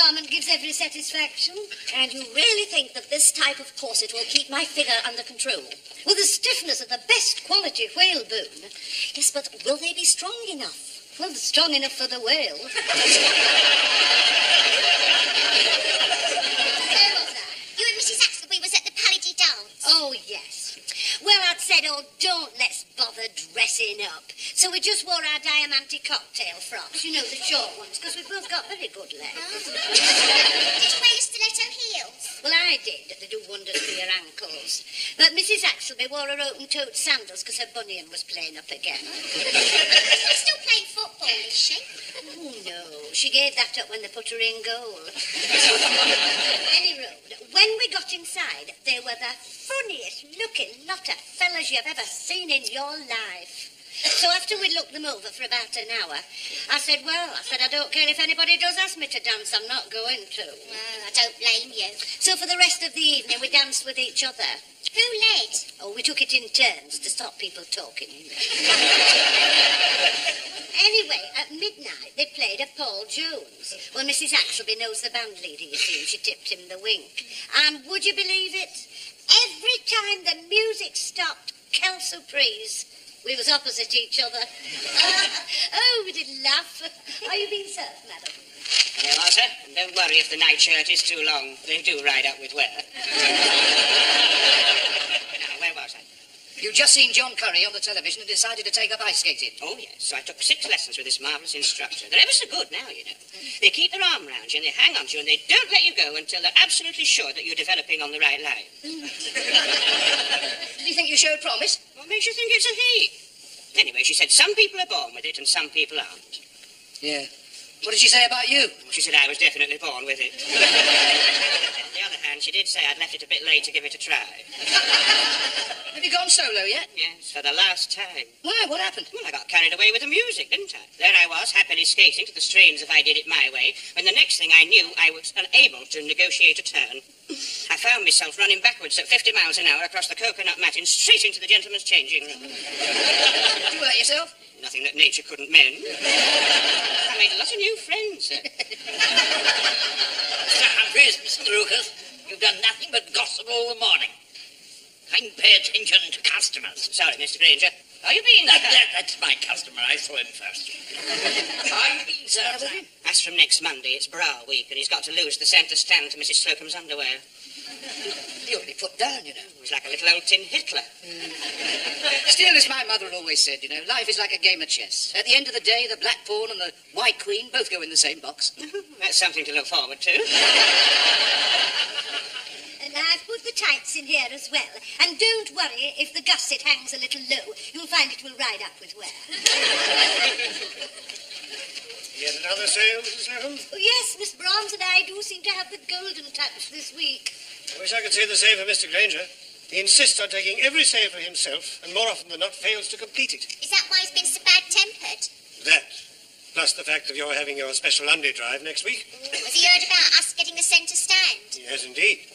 garment gives every satisfaction. And you really think that this type of corset will keep my figure under control? With the stiffness of the best quality whalebone. Yes, but will they be strong enough? Well, strong enough for the whale. You and Mrs. Axelby was at the Palady dance. Oh, yes. Well, I'd said, don't let's bother dressing up. So we just wore our diamante cocktail frocks, you know, the short ones, because we've both got very good legs. Oh. Did you wear your stiletto heels? Well, I did. They do wonders for your ankles. But Mrs. Axelby wore her open-toed sandals because her bunion was playing up again. She's still playing football, is she? Oh, no. She gave that up when they put her in goal. Any road, when we got inside, they were the funniest-looking lot of fellas you've ever seen in your life. So after we looked them over for about an hour, I said, I don't care if anybody does ask me to dance, I'm not going to. Well, I don't blame you. So for the rest of the evening, we danced with each other. Who led? Oh, we took it in turns to stop people talking. Anyway, at midnight, they played a Paul Jones. Well, Mrs. Axelby knows the band leader, you see, and she tipped him the wink. And would you believe it? Every time the music stopped, quelle surprise, we was opposite each other. We did laugh. Are you being served, madam? There are, sir. And don't worry if the nightshirt is too long. They do ride up with wear. Now, where was I? You've just seen John Curry on the television and decided to take up ice skating. Oh, yes. So I took 6 lessons with this marvellous instructor. They're ever so good now, you know. They keep their arm round you and they hang on to you and they don't let you go until they're absolutely sure that you're developing on the right line. Did you think you showed promise? What makes you think it's a he? Anyway, she said some people are born with it and some people aren't. Yeah. What did she say about you? She said I was definitely born with it. On the other hand, she did say I'd left it a bit late to give it a try. Have you gone solo yet? Yes, for the last time. Why? What happened? Well, I got carried away with the music, didn't I? There I was, happily skating to the strains If I Did It My Way, when the next thing I knew, I was unable to negotiate a turn. I found myself running backwards at 50 miles an hour across the coconut matting straight into the gentleman's changing room. Did you hurt yourself? Nothing that nature couldn't mend. I made a lot of new friends, sir. Mr. Humphreys, Mr. Lucas, you've done nothing but gossip all the morning. Kindly pay attention to customers. Sorry, Mr. Grainger. Are you being... That's my customer. I saw him first. Are you being served, sir? As from next Monday, it's bra week, and he's got to lose the centre stand to Mrs. Slocum's underwear. You ought to be put down, you know. He's like a little old tin Hitler. Still, as my mother always said, you know, life is like a game of chess. At the end of the day, the black pawn and the white queen both go in the same box. That's something to look forward to. And I've put the tights in here as well. And don't worry if the gusset hangs a little low. You'll find it will ride up with wear. Yet another sale, Mrs. Slocum? Oh, yes, Miss Brahms and I do seem to have the golden touch this week. I wish I could say the same for Mr. Grainger. He insists on taking every sale for himself, and more often than not fails to complete it. Is that why he's been so bad-tempered? That, plus the fact of your having your special Lundy drive next week. Has he heard about us getting a centre stand? Yes, indeed.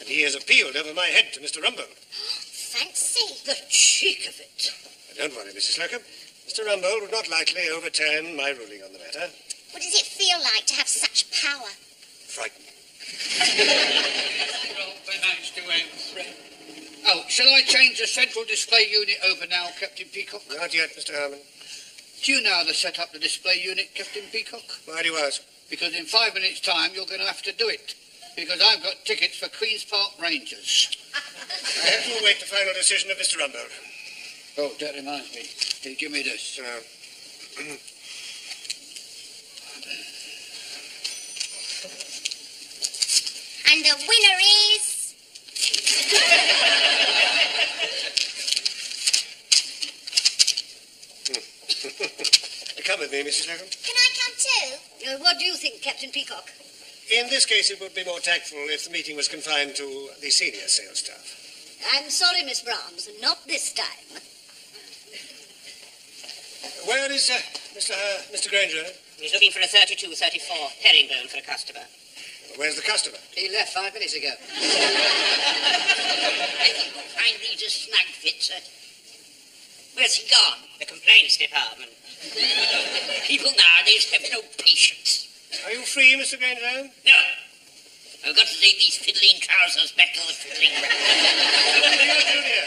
And he has appealed over my head to Mr. Rumbold. Fancy. The cheek of it. Don't worry, Mrs. Slocum. Mr. Rumbold would not likely overturn my ruling on the matter. What does it feel like to have such power? Frightening. Oh, shall I change the central display unit over now, Captain Peacock? Not yet, Mr. Harmon. Do you know how to set up the display unit, Captain Peacock? Why do you ask? Because in 5 minutes' time, you're going to have to do it. Because I've got tickets for Queen's Park Rangers. I have to await the final decision of Mr. Rumbold. Oh, that reminds me. Here, give me this. And the winner is... Come with me, Mrs. Slocum. Can I come too? What do you think, Captain Peacock? In this case, it would be more tactful if the meeting was confined to the senior sales staff. I'm sorry, Miss Brahms, not this time. Where is Mr. Grainger? He's looking for a 32-34 herringbone for a customer. Where's the customer? He left 5 minutes ago. I think we'll find these a snug fit, sir. Where's he gone? The complaints department. People nowadays have no patience. Are you free, Mr. Grainger? No. I've got to take these fiddling trousers back to the fiddling rack. You're junior.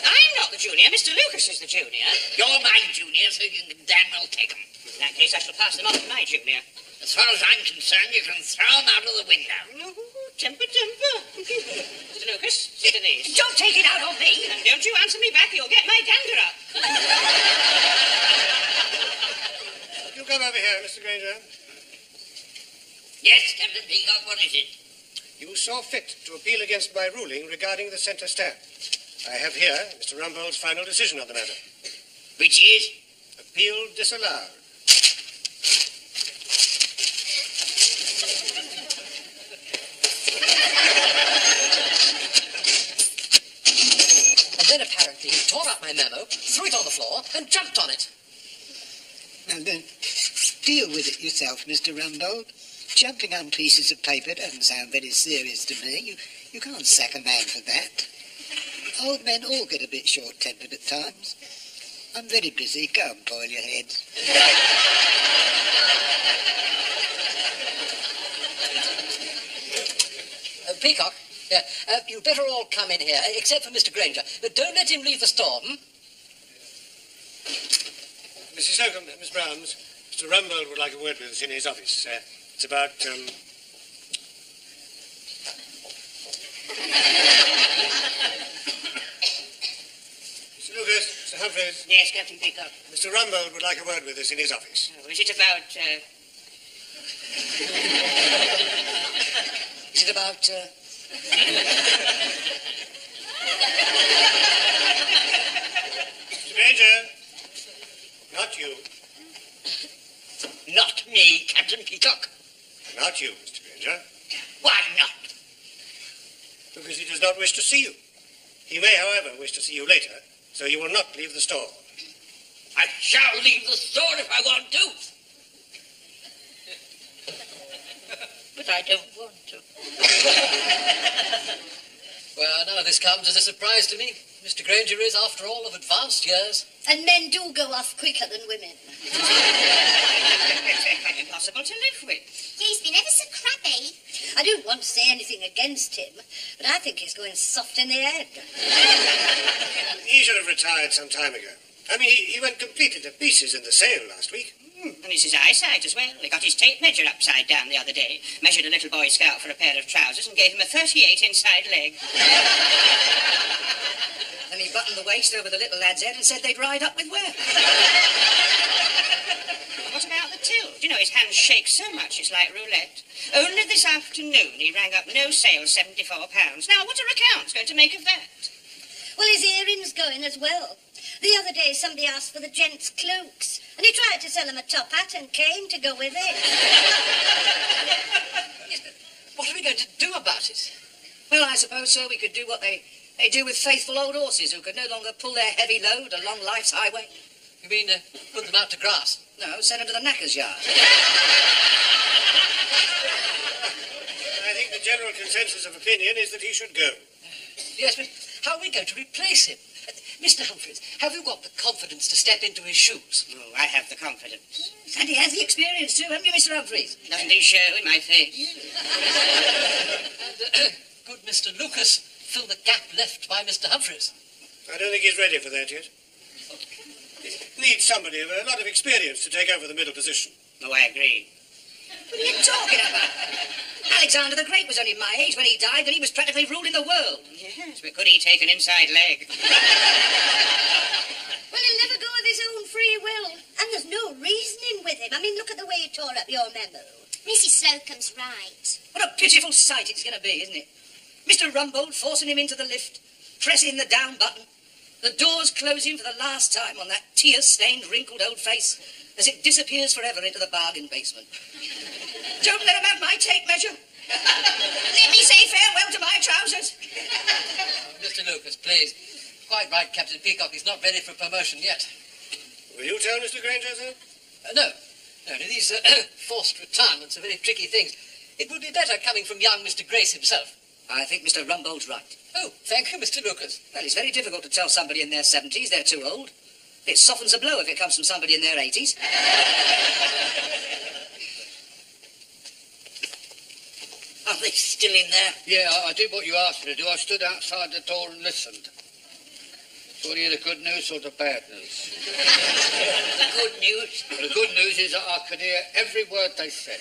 I'm not the junior. Mr. Lucas is the junior. You're my junior, so you can damn well take them. In that case, I shall pass them on to my junior. As far as I'm concerned, you can throw them out of the window. Oh, temper. Mr. Lucas, sit to these. Don't take it out on me. And don't you answer me back, you'll get my dander up. You come over here, Mr. Grainger. Yes, Captain Peacock, what is it? You saw fit to appeal against my ruling regarding the centre stand. I have here Mr. Rumbold's final decision on the matter. Which is? Appeal disallowed. And then apparently he tore up my memo, threw it on the floor, and jumped on it. Now then, deal with it yourself, Mr. Rumbold. Jumping on pieces of paper doesn't sound very serious to me. You can't sack a man for that. Old men all get a bit short-tempered at times. I'm very busy. Go and boil your heads. Peacock, you'd better all come in here, except for Mr. Grainger. But don't let him leave the store, Mrs. Slocum, Miss Browns, Mr. Rumbold would like a word with us in his office. It's about, Mr. Lucas, Mr. Humphreys. Yes, Captain Peacock. Mr. Rumbold would like a word with us in his office. Oh, is it about, Is it about, Mr. Grainger. Not you. Not me, Captain Peacock. Not you, Mr. Grainger. Why not? Because he does not wish to see you. He may, however, wish to see you later, so you will not leave the store. I shall leave the store if I want to. But I don't want to. Well, now this comes as a surprise to me. Mr. Grainger is, after all, of advanced years. And men do go off quicker than women. impossible to live with. He's been ever so crabby. I don't want to say anything against him, but I think he's going soft in the head. He should have retired some time ago. I mean, he went completely to pieces in the sale last week. And it's his eyesight as well. He got his tape measure upside down the other day, measured a little Boy Scout for a pair of trousers, and gave him a 38 inside leg. Then he buttoned the waist over the little lad's head and said they'd ride up with where. What about the till? Do you know his hands shake so much it's like roulette? Only this afternoon he rang up no sale, £74. Now, what are accounts going to make of that? Well, his earrings going as well. The other day somebody asked for the gents' cloaks, and he tried to sell him a top hat and cane to go with it. Yes, but what are we going to do about it? Well, I suppose, sir, we could do what they do with faithful old horses who could no longer pull their heavy load along life's highway. You mean put them out to grass? No, send them to the knacker's yard. I think the general consensus of opinion is that he should go. Yes, but how are we going to replace him? Mr. Humphreys, have you got the confidence to step into his shoes? Oh, I have the confidence. And he has the experience too, haven't you, Mr. Humphreys? Doesn't he show in my face? And could Mr. Lucas fill the gap left by Mr. Humphreys? I don't think he's ready for that yet. He needs somebody with a lot of experience to take over the middle position. Oh, I agree. What are you talking about? Alexander the Great was only my age when he died, and he was practically ruling the world. Yes, but could he take an inside leg? Well, he'll never go of his own free will. And there's no reasoning with him. I mean, look at the way he tore up your memo. Mrs. Slocum's right. What a pitiful sight it's going to be, isn't it? Mr. Rumbold forcing him into the lift, pressing the down button, the doors closing for the last time on that tear-stained, wrinkled old face as it disappears forever into the bargain basement. Don't let him have my tape measure. Let me say farewell to my trousers. Mr. Lucas, please. Quite right, Captain Peacock is not ready for promotion yet. Will you tell Mr. Grainger, sir? No, these forced retirements are very tricky things. It would be better coming from young Mr. Grace himself. I think Mr. Rumbold's right. Oh, thank you, Mr. Lucas. Well, it's very difficult to tell somebody in their 70s they're too old. It softens a blow if it comes from somebody in their 80s. Are they still in there? Yeah, I did what you asked me to do. I stood outside the door and listened. Do you want to hear the good news or the bad news? The good news? The good news is that I could hear every word they said.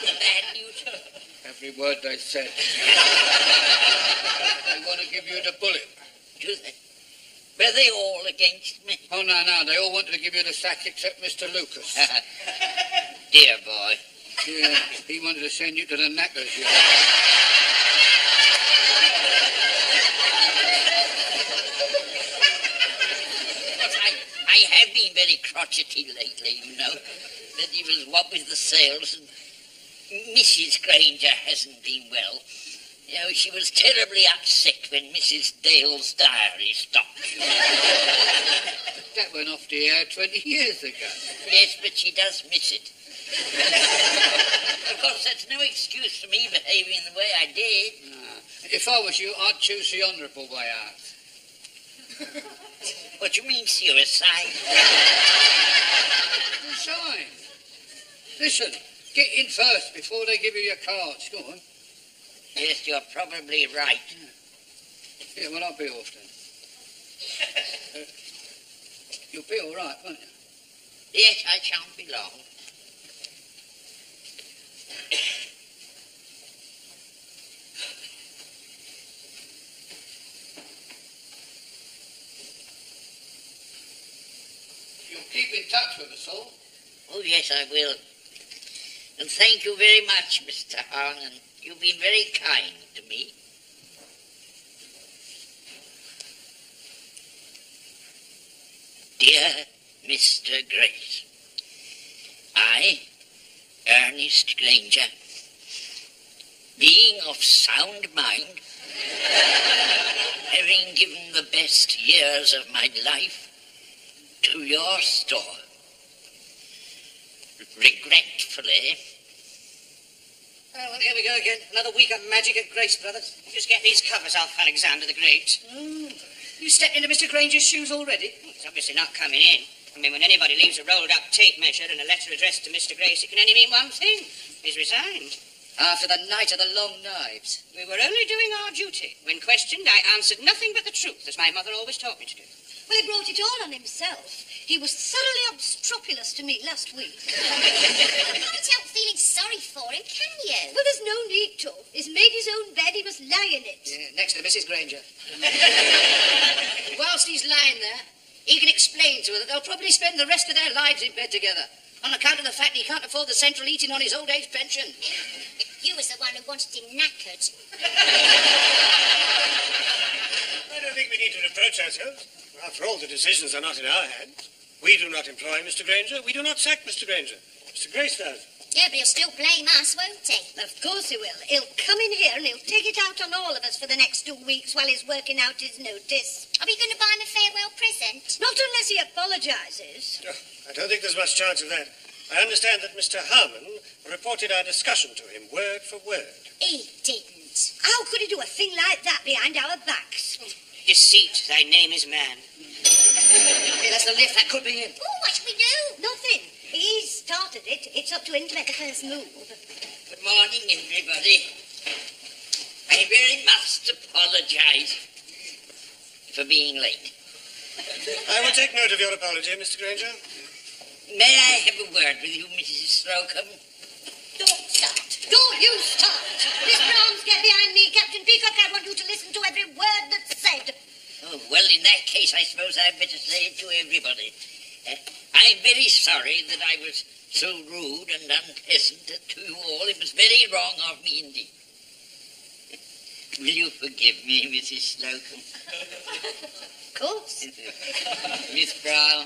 The bad news? Every word they said. They want to give you the bullet. Do they? Were they all against me? Oh, no, they all wanted to give you the sack except Mr. Lucas. Dear boy. Yeah, he wanted to send you to the knackers, yeah. But I have been very crotchety lately, you know. That he was what with the sales, and Mrs. Grainger hasn't been well. You know, she was terribly upset when Mrs. Dale's diary stopped. That went off the air 20 years ago. Yes, but she does miss it. Of course, that's no excuse for me behaving the way I did. If I was you, I'd choose the honourable way out. What do you mean, suicide? Resign. Listen, get in first before they give you your cards. Go on. Yes, you're probably right. Yeah, well, I'll be off then. You'll be all right, won't you? Yes, I shan't be long. You'll keep in touch with us all. Oh, yes, I will. And thank you very much, Mr. Harlan. You've been very kind to me. Dear Mr. Grace, I, Ernest Grainger, being of sound mind, having given the best years of my life to your store, regretfully... Oh, well, here we go again. Another week of magic at Grace Brothers. Just get these covers off Alexander the Great. You stepped into Mr. Grainger's shoes already? He's obviously not coming in. I mean, when anybody leaves a rolled-up tape measure and a letter addressed to Mr. Grace, it can only mean one thing. He's resigned. After the night of the long knives. We were only doing our duty. When questioned, I answered nothing but the truth, as my mother always taught me to do. Well, he brought it all on himself. He was thoroughly obstropulous to me last week. You can't help feeling sorry for him, can you? Well, there's no need to. He's made his own bed, he must lie in it. Yeah, next to Mrs. Grainger. Whilst he's lying there, he can explain to her that they'll probably spend the rest of their lives in bed together on account of the fact he can't afford the central heating on his old age pension. You was the one who wanted him knackered. I don't think we need to reproach ourselves. After all, the decisions are not in our hands. We do not employ Mr. Grainger. We do not sack Mr. Grainger. Mr. Grace does. Yeah, but he'll still blame us, won't he? Of course he will. He'll come in here and he'll take it out on all of us for the next 2 weeks while he's working out his notice. Are we going to buy him a farewell present? Not unless he apologises. Oh, I don't think there's much chance of that. I understand that Mr. Harmon reported our discussion to him word for word. He didn't. How could he do a thing like that behind our backs? Deceit, thy name is man. Hey, that's the lift. That could be him. Oh, what should we do? Nothing. He's started it. It's up to him to make the first move. Good morning, everybody. I very must apologise for being late. I will take note of your apology, Mr. Grainger. May I have a word with you, Mrs. Slocum? Don't start. Don't you start. Miss Browns, get behind me. Captain Peacock, I want you to listen to every word that's said. Oh, well, in that case, I suppose I'd better say it to everybody. I'm very sorry that I was so rude and unpleasant to you all. It was very wrong of me indeed. Will you forgive me, Mrs. Slocum? Of course. Miss Brown,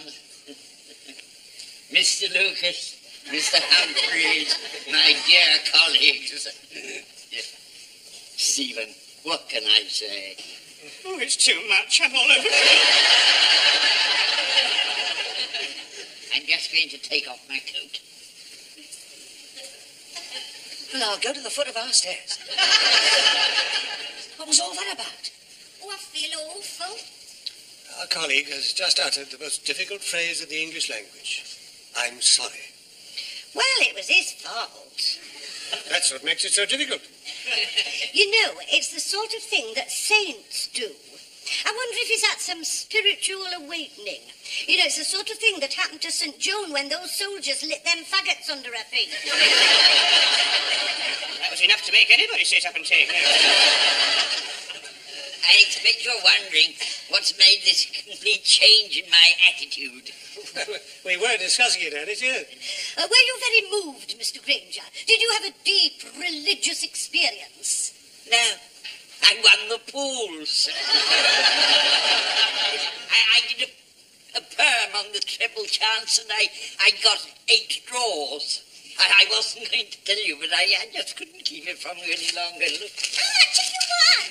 Mr. Lucas, Mr. Humphreys, my dear colleagues. Stephen, what can I say? Oh, it's too much. I'm all over. I'm just going to take off my coat. Well, I'll go to the foot of our stairs. What was all that about? Oh, I feel awful. Our colleague has just uttered the most difficult phrase in the English language. I'm sorry. Well, it was his fault. That's what makes it so difficult. You know, it's the sort of thing that saints do. I wonder if he's had some spiritual awakening. You know, it's the sort of thing that happened to St. Joan when those soldiers lit them faggots under her feet. That was enough to make anybody sit up and take notice. I expect you're wondering what's made this complete change in my attitude. We were discussing it, Alice, yes. Were you very moved, Mr. Grainger? Did you have a deep religious experience? No, I won the pools. I did a perm on the triple chance and I got 8 draws. I wasn't going to tell you, but I just couldn't keep it from you any longer. Look. How much have you won?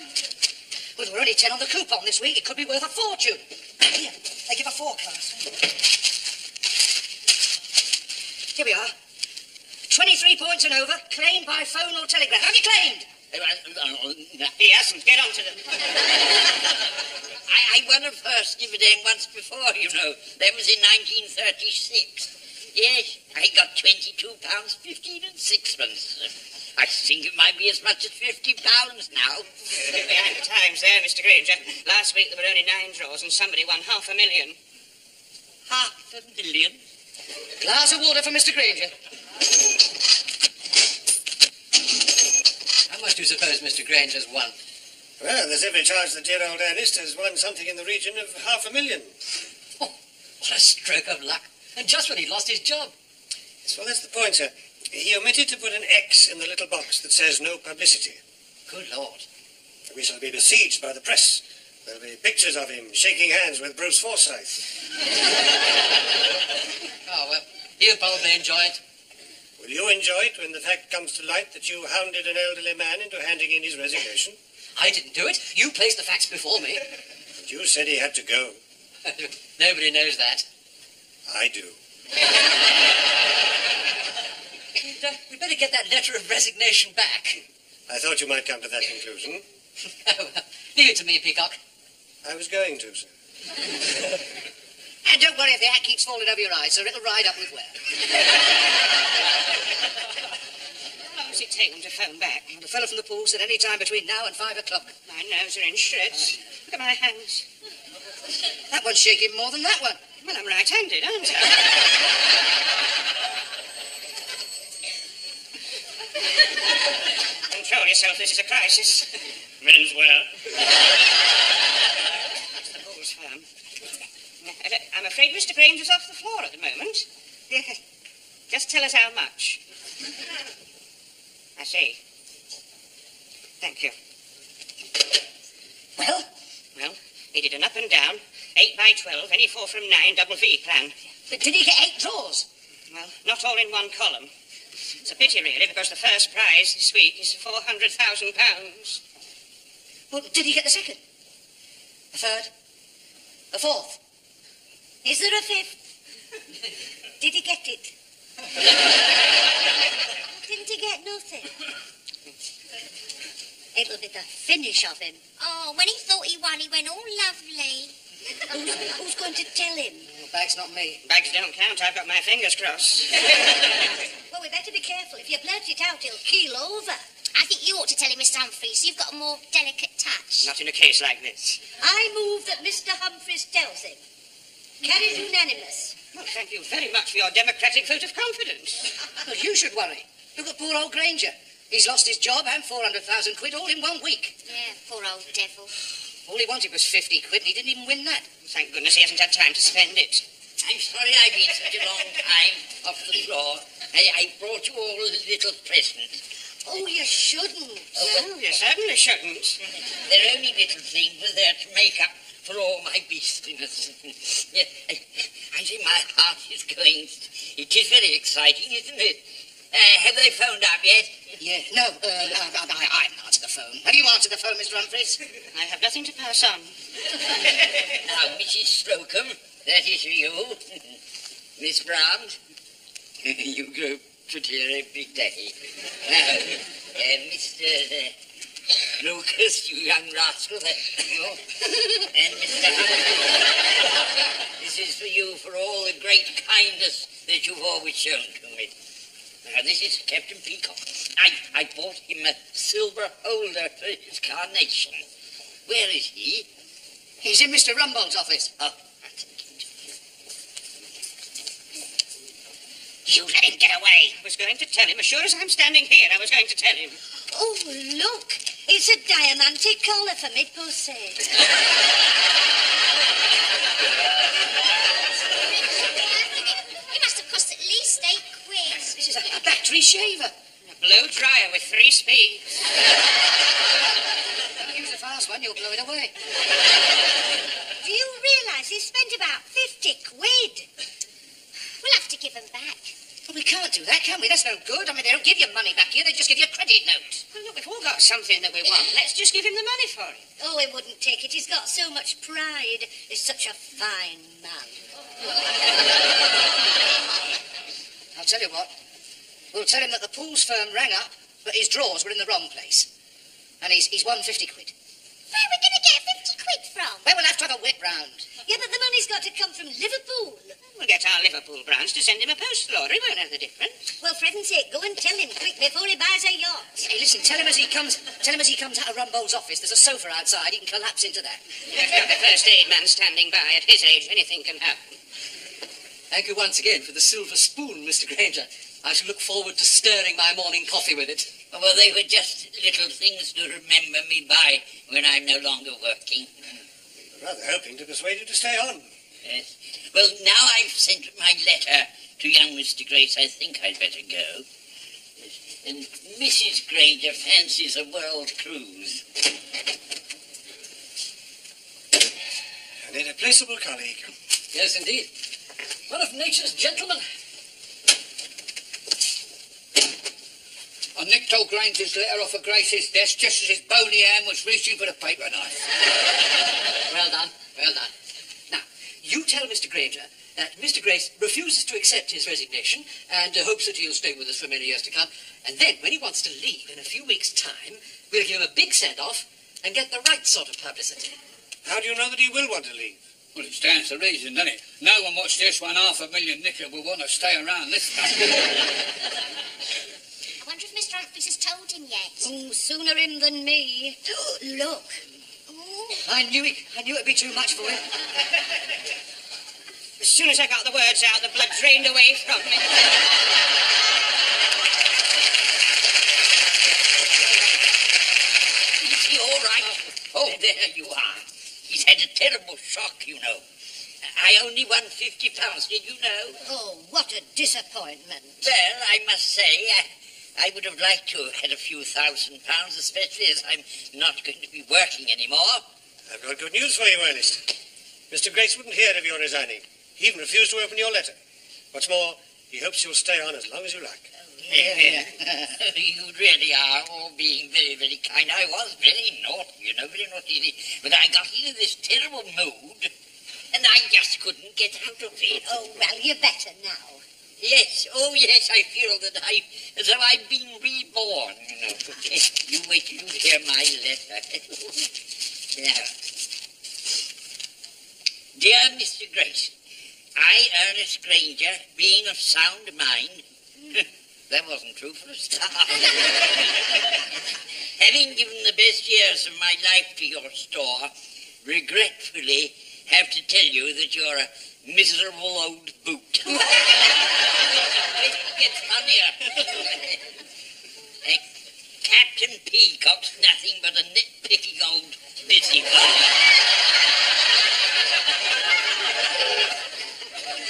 Well, there were only 10 on the coupon this week. It could be worth a fortune. Here, they give a forecast. Here we are. 23 points and over, claimed by phone or telegraph. Have you claimed? He hasn't. Get on to them. I won a first dividend once before, you know. That was in 1936. Yes, I got £22.15 and sixpence. I think it might be as much as £50 now. Behind the times there, Mr. Grainger. Last week there were only 9 draws and somebody won $500,000. $500,000? Glass of water for Mr. Grainger. How much do you suppose Mr. Grainger's won? Well, there's every chance that dear old Ernest has won something in the region of $500,000. Oh, what a stroke of luck. And just when he lost his job. Yes, well, that's the point, sir. He omitted to put an X in the little box that says no publicity. Good Lord. We shall be besieged by the press. There'll be pictures of him shaking hands with Bruce Forsyth. Oh, well, he'll probably enjoy it. Will you enjoy it when the fact comes to light that you hounded an elderly man into handing in his resignation? I didn't do it. You placed the facts before me. But you said he had to go. Nobody knows that. I do. We'd better get that letter of resignation back. I thought you might come to that conclusion. Oh, well, leave it to me, Peacock. I was going to, sir. And don't worry if the hat keeps falling over your eyes, sir. It'll ride up with wear. How long does it take them to phone back? And the fellow from the pool said any time between now and 5 o'clock. My nerves are in shreds. Look at my hands. That one's shaking more than that one. Well, I'm right-handed, aren't I? Control yourself, this is a crisis. Men's wear. That's the Bull's firm. I'm afraid Mr. Grainger's off the floor at the moment. Just tell us how much. I see. Thank you. Well? Well, he did an up and down, 8 by 12, any 4 from 9, double V plan. But did he get 8 draws? Well, not all in one column. It's a pity, really, because the first prize this week is £400,000. Well, did he get the second? The third? The fourth? Is there a 5th? Did he get it? Didn't he get nothing? It'll be the finish of him. Oh, when he thought he won, he went all lovely. Who's going to tell him? Well, Bag's not me. Bags don't count, I've got my fingers crossed. Well, we better be careful. If you blurt it out, he'll keel over. I think you ought to tell him, Mr. Humphreys. You've got a more delicate touch. Not in a case like this. I move that Mr. Humphreys tells him. Carries unanimous. Well, thank you very much for your democratic vote of confidence. Well, you should worry. Look at poor old Grainger. He's lost his job and 400,000 quid all in 1 week. Yeah, poor old devil. All he wanted was 50 quid and he didn't even win that. Thank goodness he hasn't had time to spend it. I'm sorry I've been such a long time off the floor. I brought you all a little present. Oh, you shouldn't. No, you certainly shouldn't. They're only little things, but they're to make up for all my beastliness. I think my heart is going. It is very exciting, isn't it? Have they phoned up yet? Yeah, no, I haven't answered the phone. Have you answered the phone, Mr. Humphreys? I have nothing to pass on. Now, Mrs. Slocum, that is you. Miss Brown, you grow prettier every day. Now, Mr. Lucas, you young rascal, there you go. And Mr. Humphrey, this is for you for all the great kindness that you've always shown to me. Now, this is Captain Peacock. I bought him a silver holder for his carnation. Where is he? He's in Mr. Rumbold's office. Oh, that's it. You let him get away. I was going to tell him. As sure as I'm standing here, I was going to tell him. Oh, look. It's a diamante collar for mid-post sale. It must have cost at least £8. This is a battery shaver. A blow dryer with 3 speeds. Use the fast one, you'll blow it away. Do you realise he spent about 50 quid? We'll have to give them back. Well, we can't do that, can we? That's no good. I mean, they don't give you money back here. They just give you a credit note. Well, look, we've all got something that we want. Let's just give him the money for it. Oh, he wouldn't take it. He's got so much pride. He's such a fine man. I'll tell you what. We'll tell him that the Pools firm rang up, but his drawers were in the wrong place. And he's won 50 quid. Where are we going to get 50 quid from? Well, we'll have to have a whip round. Yeah, but the money's got to come from Liverpool. We'll get our Liverpool branch to send him a post lorry. We won't know the difference. Well, for heaven's sake, go and tell him quick before he buys a yacht. Hey, listen, tell him as he comes out of Rumbold's office, there's a sofa outside, he can collapse into that. If you're the first aid man standing by at his age, anything can happen. Thank you once again for the silver spoon, Mr. Grainger. I shall look forward to stirring my morning coffee with it. Well, they were just little things to remember me by when I'm no longer working. Rather hoping to persuade you to stay on. Yes. Well, now I've sent my letter to young Mr. Grace, I think I'd better go. Yes. And Mrs. Grainger fancies a world cruise. An irreplaceable colleague. Yes, indeed. One of nature's gentlemen. I nicked old Grainger's letter off of Grace's desk just as his bony hand was reaching for the paper knife. Well done, well done. Now, you tell Mr. Grainger that Mr. Grace refuses to accept his resignation and hopes that he'll stay with us for many years to come. And then, when he wants to leave in a few weeks' time, we'll give him a big send-off and get the right sort of publicity. How do you know that he will want to leave? Well, it stands to reason, doesn't it? No one watched this 500,000 nicker will want to stay around this time. I wonder if Mr. Humphreys has told him yet. Oh, sooner him than me. Look. Oh. I knew it'd be too much for him. As soon as I got the words out, the blood drained away from me. Is he all right? Oh, there you are. He's had a terrible shock, you know. I only won £50, did you know? Oh, what a disappointment. Well, I must say, I would have liked to have had a few £1,000, especially as I'm not going to be working anymore. I've got good news for you, Ernest. Mr. Grace wouldn't hear of your resigning. He even refused to open your letter. What's more, he hopes you'll stay on as long as you like. You really are all being very, very kind. I was very naughty, you know, very naughty. But I got into this terrible mood, and I just couldn't get out of it. Oh, well, you're better now. Yes, oh yes, I feel that as though I've been reborn, you know. You wait till you hear my letter. Now, dear Mr. Grace, I, Ernest Grainger, being of sound mind, that wasn't true for a start. Having given the best years of my life to your store, regretfully have to tell you that you're a miserable old boot. It gets funnier. Captain Peacock's nothing but a nitpicking old busybody.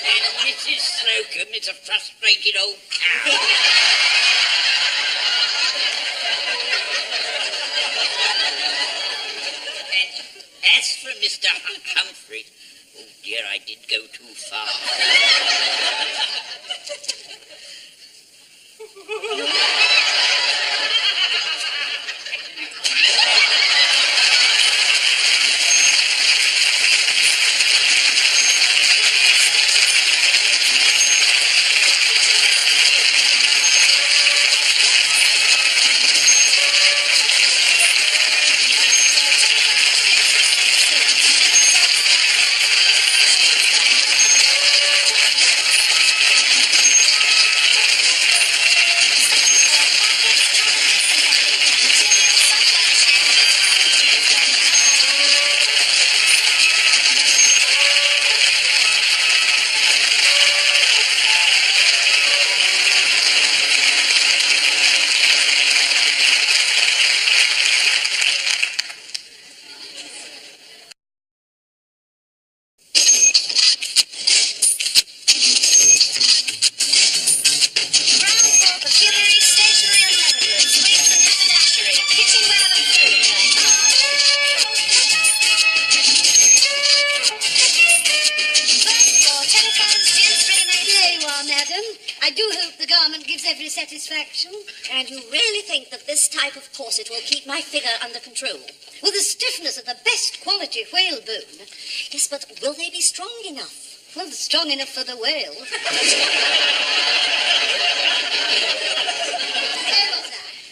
And Mrs. Slocum is a frustrated old cow. And as for Mr. Humphrey, oh dear, I did go too far. satisfaction. And you really think that this type of corset will keep my figure under control? With the stiffness of the best quality whalebone. Yes, but will they be strong enough? Well, strong enough for the whale.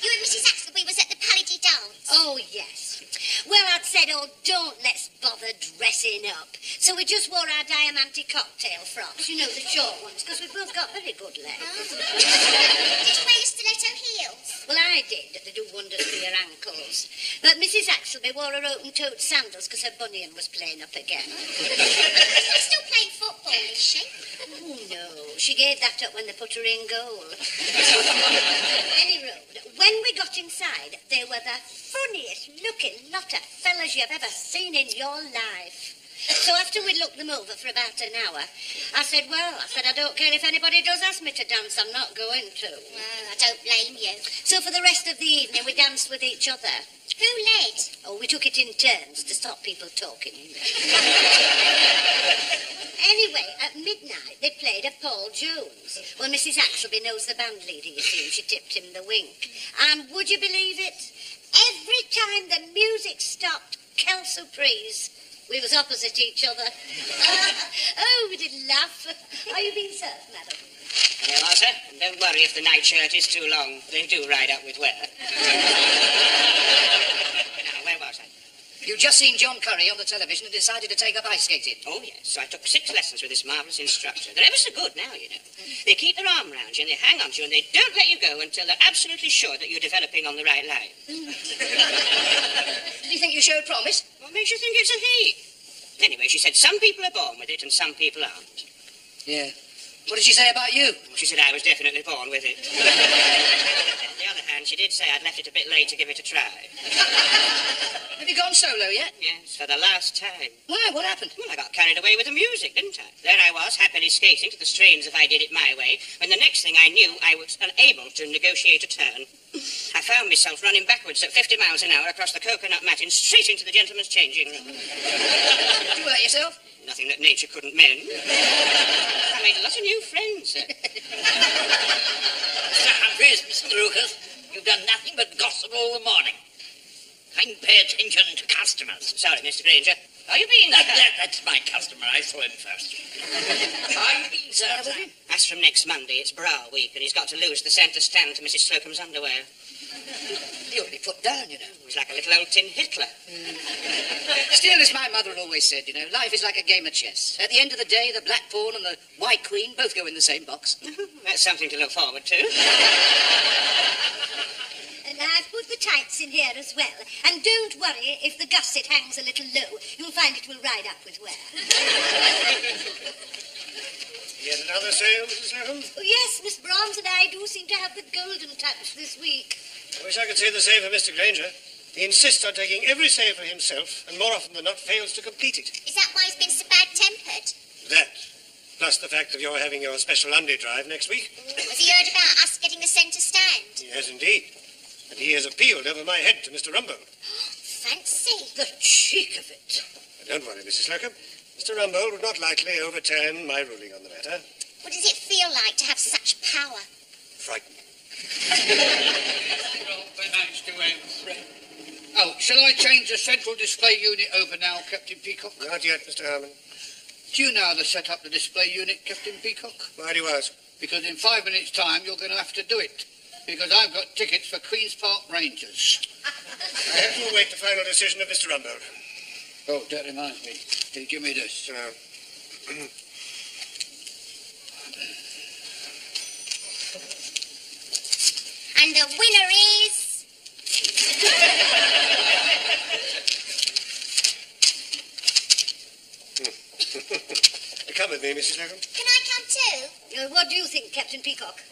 You and Mrs. Axelby was at the Pallady dance. Oh, yes. Well, I'd said, oh, don't let's bother dressing up. So we just wore our diamante cocktail frocks, you know, the short ones, because we've both got very good legs. Did you wear your stiletto heels? Well, I did. They do wonders for your ankles. But Mrs. Axelby wore her open-toed sandals because her bunion was playing up again. She's still playing football, is she? Oh, no. She gave that up when they put her in goal. Any road, when we got inside, they were the funniest-looking lot of fellas you've ever seen in your life. So after we'd looked them over for about an hour, I said, I don't care if anybody does ask me to dance, I'm not going to. Well, I don't blame you. So for the rest of the evening, we danced with each other. Who led? Oh, we took it in turns to stop people talking. Anyway, at midnight, they played a Paul Jones. Well, Mrs. Axelby knows the band leader, you see, and she tipped him the wink. And would you believe it? Every time the music stopped, quelle surprise, we was opposite each other. Oh, we did laugh. Are you being served, madam? There you are, sir. And don't worry if the nightshirt is too long. They do ride up with wear. Now, where was I? You've just seen John Curry on the television and decided to take up ice skating. Oh, yes. So I took 6 lessons with this marvellous instructor. They're ever so good now, you know. They keep their arm round you and they hang on to you and they don't let you go until they're absolutely sure that you're developing on the right line. Did you think you showed promise? What makes you think it's a he? Anyway, she said some people are born with it and some people aren't. Yeah. What did she say about you? Well, she said I was definitely born with it. On the other hand, she did say I'd left it a bit late to give it a try. Have you gone solo yet? Yes, for the last time. Why? What happened? Well, I got carried away with the music, didn't I? There I was, happily skating to the strains of I Did It My Way, when the next thing I knew, I was unable to negotiate a turn. I found myself running backwards at 50 miles an hour across the coconut matting straight into the gentleman's changing room. Did you hurt yourself? Nothing that nature couldn't mend. I made a lot of new friends, sir. Mr. Humphreys, Mr. Lucas, you've done nothing but gossip all the morning. Kindly pay attention to customers. Sorry, Mr. Grainger. Are you being... That's my customer. I saw him first. Are you being served? As from next Monday, it's bra week, and he's got to lose the centre stand to Mrs. Slocum's underwear. You ought to be put down, you know. He's like a little old tin Hitler. Still, as my mother always said, you know, life is like a game of chess. At the end of the day, the Black Pawn and the White Queen both go in the same box. That's something to look forward to. And I've put the tights in here as well. And don't worry if the gusset hangs a little low. You'll find it will ride up with wear. Yet another sale, Mrs. Slocum? Oh, yes, Miss Brahms and I do seem to have the golden touch this week. I wish I could say the same for Mr. Grainger. He insists on taking every sale for himself, and more often than not fails to complete it. Is that why he's been so bad-tempered? That, plus the fact that you're having your special Lundy drive next week. Has he heard about us getting the centre stand? Yes, indeed. And he has appealed over my head to Mr. Rumbold. Fancy. The cheek of it. But don't worry, Mrs. Slocum. Mr. Rumbold would not likely overturn my ruling on the matter. What does it feel like to have such power? Frightening. Oh, shall I change the central display unit over now, Captain Peacock? Not yet, Mr. Harmon. Do you know how to set up the display unit, Captain Peacock? Why do you ask? Because in 5 minutes' time, you're going to have to do it. Because I've got tickets for Queen's Park Rangers. I have to await the final decision of Mr. Rumbold. Oh, that reminds me. Can you give me this? And the winner is... Come with me, Mrs. Slocum. Can I come too? What do you think, Captain Peacock?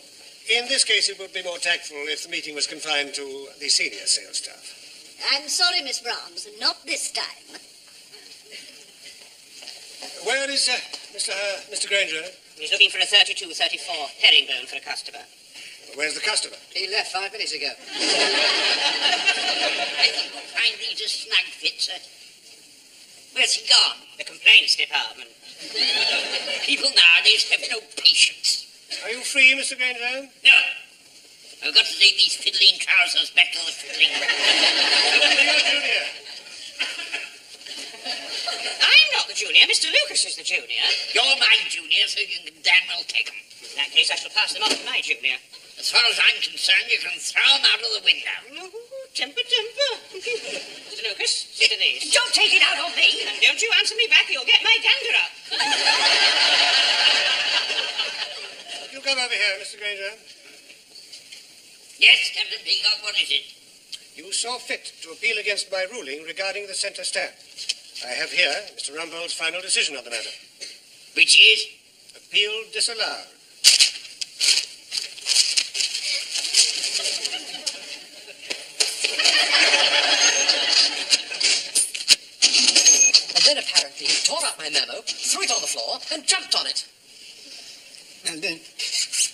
In this case, it would be more tactful if the meeting was confined to the senior sales staff. I'm sorry, Miss Brahms, not this time. Where is Mr. Grainger? He's looking for a 32-34 herringbone for a customer. Where's the customer? He left 5 minutes ago. I think we'll find these a snug fit, sir. Where's he gone? The complaints department. People nowadays have no patience. Are you free, Mr. Grainger? No. I've got to take these fiddling trousers back to the fiddling room. Junior. I'm not the junior. Mr. Lucas is the junior. You're my junior, so you can damn well take them. In that case, I shall pass them on to my junior. As far as I'm concerned, you can throw them out of the window. Oh, temper. Mr. Lucas, see to these. Don't take it out on me. And don't you answer me back, you'll get my dander up. You come over here, Mr. Grainger. Yes, Captain Peacock, what is it? You saw fit to appeal against my ruling regarding the centre stand. I have here Mr. Rumbold's final decision on the matter. Which is? Appeal disallowed. And then apparently he tore up my memo, threw it on the floor, and jumped on it. Now then,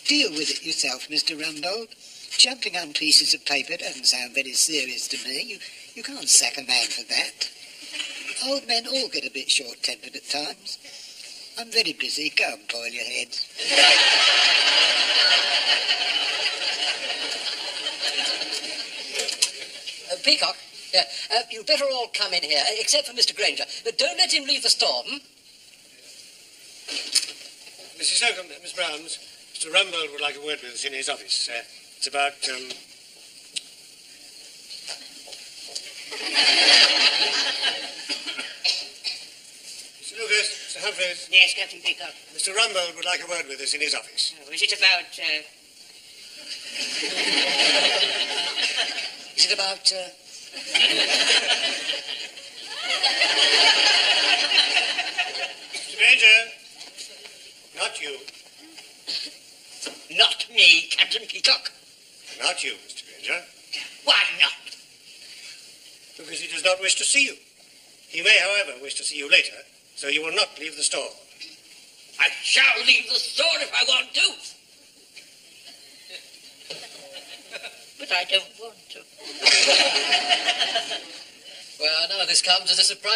deal with it yourself, Mr. Rumbold. Jumping on pieces of paper doesn't sound very serious to me. You can't sack a man for that. Old men all get a bit short-tempered at times. I'm very busy. Go and boil your heads. Peacock, you'd better all come in here, except for Mr. Grainger. But don't let him leave the store, Mrs. Slocum, Miss Browns, Mr. Rumbold would like a word with us in his office. It's about, Mr. Lucas, Mr. Humphreys. Yes, Captain Peacock. Mr. Rumbold would like a word with us in his office. Oh, is it about, Is it about, Mr. Grainger, not you. Not me, Captain Peacock. Not you, Mr. Grainger. Why not? Because he does not wish to see you. He may, however, wish to see you later, so you will not leave the store. I shall leave the store if I want to. But I don't want to. well, none of this comes as a surprise.